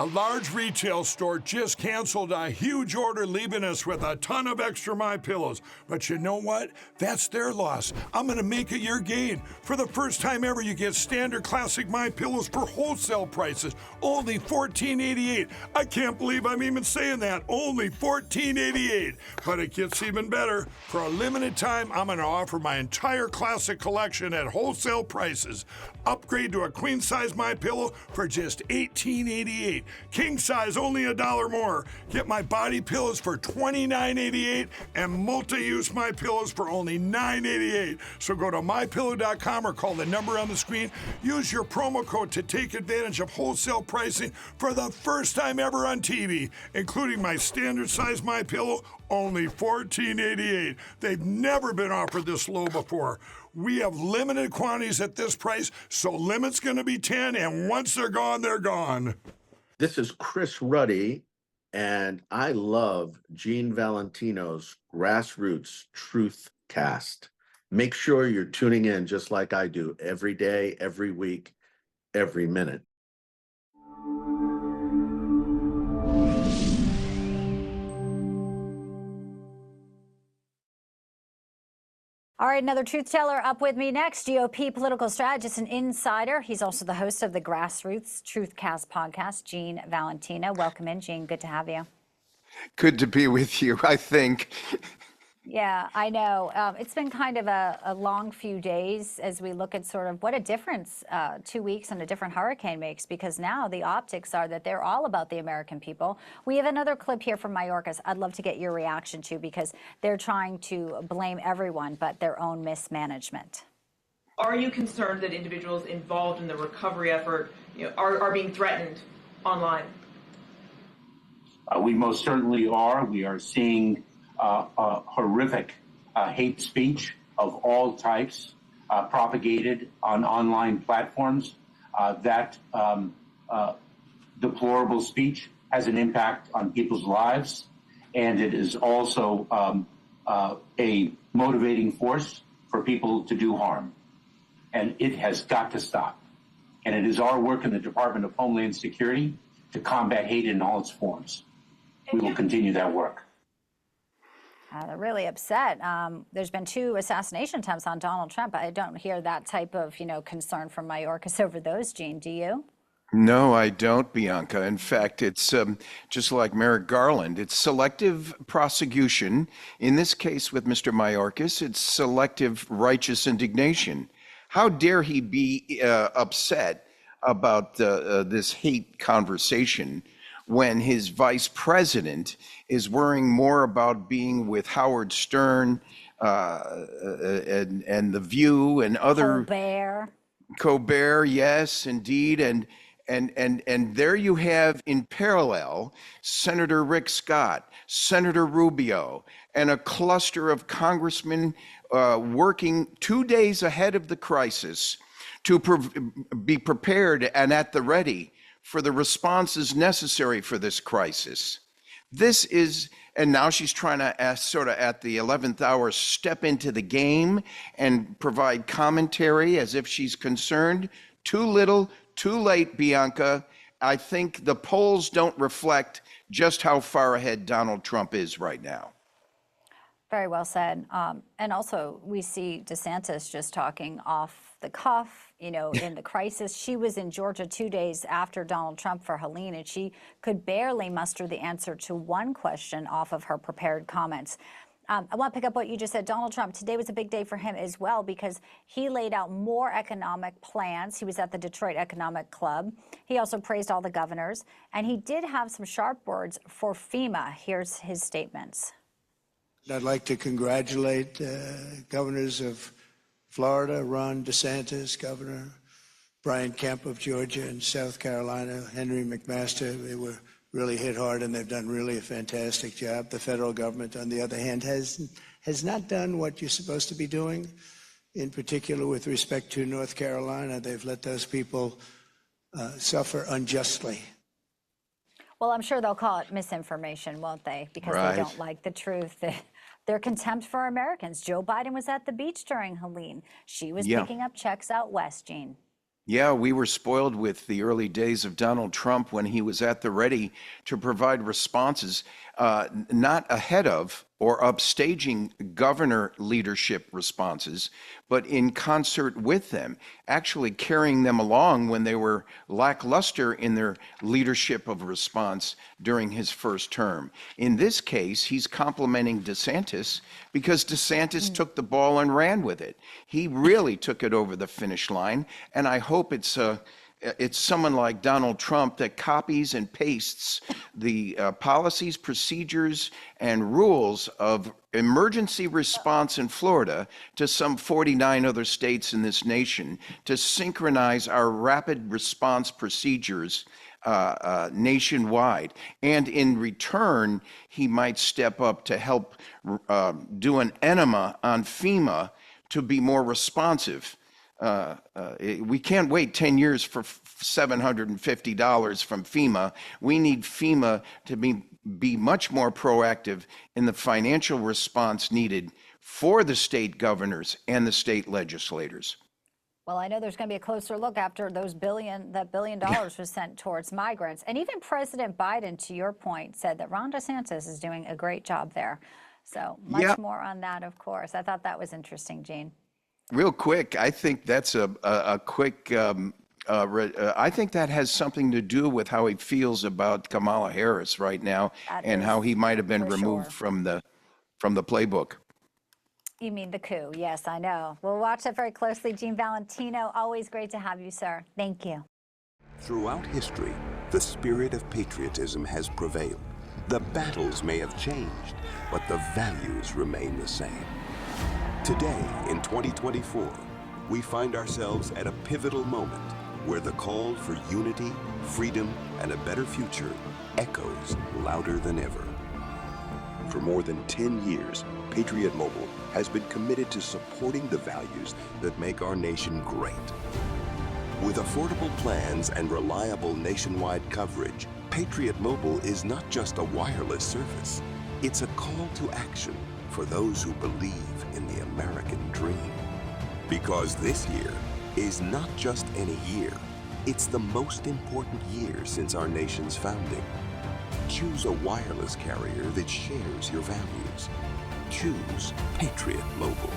A large retail store just canceled a huge order, leaving us with a ton of extra MyPillows. But you know what? That's their loss. I'm going to make it your gain. For the first time ever, you get standard classic MyPillows for wholesale prices, only $14.88. I can't believe I'm even saying that. Only $14.88. But it gets even better. For a limited time, I'm going to offer my entire classic collection at wholesale prices. Upgrade to a queen-size MyPillow for just $18.88. King size only $1 more. Get my body pillows for $29.88 and multi-use MyPillows for only $9.88. So go to mypillow.com or call the number on the screen. Use your promo code to take advantage of wholesale pricing for the first time ever on TV, including my standard size MyPillow, only $14.88. They've never been offered this low before. We have limited quantities at this price, so limit's going to be 10, and once they're gone, they're gone. This is Chris Ruddy, and I love Gene Valentino's Grassroots Truth Cast. Make sure you're tuning in just like I do every day, every week, every minute. All right, another truth teller up with me next, GOP political strategist and insider. He's also the host of the Grassroots Truthcast podcast, Gene Valentino. Welcome in, Gene. Good to have you. Good to be with you, I think. Yeah, I know. It's been kind of a long few days as we look at sort of what a difference 2 weeks and a different hurricane makes, because now the optics are that they're all about the American people. We have another clip here from Mayorkas I'd love to get your reaction to, because they're trying to blame everyone but their own mismanagement. Are you concerned that individuals involved in the recovery effort are being threatened online? We most certainly are. We are seeing horrific hate speech of all types propagated on online platforms. That deplorable speech has an impact on people's lives, and it is also a motivating force for people to do harm. And it has got to stop. And it is our work in the Department of Homeland Security to combat hate in all its forms. We will continue that work. They're really upset. There's been 2 assassination attempts on Donald Trump. I don't hear that type of, concern from Mayorkas over those, Gene. Do you? No, I don't, Bianca. In fact, it's just like Merrick Garland. It's selective prosecution. In this case with Mr. Mayorkas, it's selective righteous indignation. How dare he be upset about this hate conversation when his vice president is worrying more about being with Howard Stern and The View and other Colbert, yes, indeed, and there you have in parallel Senator Rick Scott, Senator Rubio, and a cluster of congressmen working 2 days ahead of the crisis to be prepared and at the ready for the responses necessary for this crisis. This is, and now she's trying to sort of at the 11th hour step into the game and provide commentary as if she's concerned. Too little, too late, Bianca. I think the polls don't reflect just how far ahead Donald Trump is right now. Very well said. And also, we see DeSantis just talking off the cuff, in the crisis. She was in Georgia 2 days after Donald Trump for Helene, and she could barely muster the answer to one question off of her prepared comments. I want to pick up what you just said. Donald Trump, today was a big day for him as well, because he laid out more economic plans. He was at the Detroit Economic Club. He also praised all the governors, and he did have some sharp words for FEMA. Here's his statements. I'd like to congratulate governors of Florida, Ron DeSantis, Governor Brian Kemp of Georgia and South Carolina, Henry McMaster. They were really hit hard, and they've done really a fantastic job. The federal government, on the other hand, has not done what you're supposed to be doing, in particular with respect to North Carolina. They've let those people suffer unjustly. Well, I'm sure they'll call it misinformation, won't they? Because they don't like the truth. Their contempt for Americans. Joe Biden was at the beach during Helene. She was picking up checks out west, Gene. Yeah, we were spoiled with the early days of Donald Trump when he was at the ready to provide responses, not ahead of or upstaging governor leadership responses, but in concert with them, actually carrying them along when they were lackluster in their leadership of response during his first term. In this case, he's complimenting DeSantis because DeSantis took the ball and ran with it. He really took it over the finish line, and I hope it's someone like Donald Trump that copies and pastes the policies, procedures, and rules of emergency response in Florida to some 49 other states in this nation to synchronize our rapid response procedures nationwide. And in return, he might step up to help do an enema on FEMA to be more responsive. We can't wait 10 years for $750 from FEMA. We need FEMA to be much more proactive in the financial response needed for the state governors and the state legislators. Well, I know there's going to be a closer look after that $1 billion was sent towards migrants. And even President Biden, to your point, said that Ron DeSantis is doing a great job there. So much more on that, of course. I thought that was interesting, Gene. Real quick, I think that's a quick, I think that has something to do with how he feels about Kamala Harris right now and how he might have been removed from the playbook. You mean the coup? Yes, I know. We'll watch that very closely. Gene Valentino, always great to have you, sir. Thank you. Throughout history, the spirit of patriotism has prevailed. The battles may have changed, but the values remain the same. Today, in 2024, we find ourselves at a pivotal moment where the call for unity, freedom, and a better future echoes louder than ever. For more than 10 years, Patriot Mobile has been committed to supporting the values that make our nation great. With affordable plans and reliable nationwide coverage, Patriot Mobile is not just a wireless service. It's a call to action for those who believe in the American dream. Because this year is not just any year, it's the most important year since our nation's founding. Choose a wireless carrier that shares your values. Choose Patriot Mobile.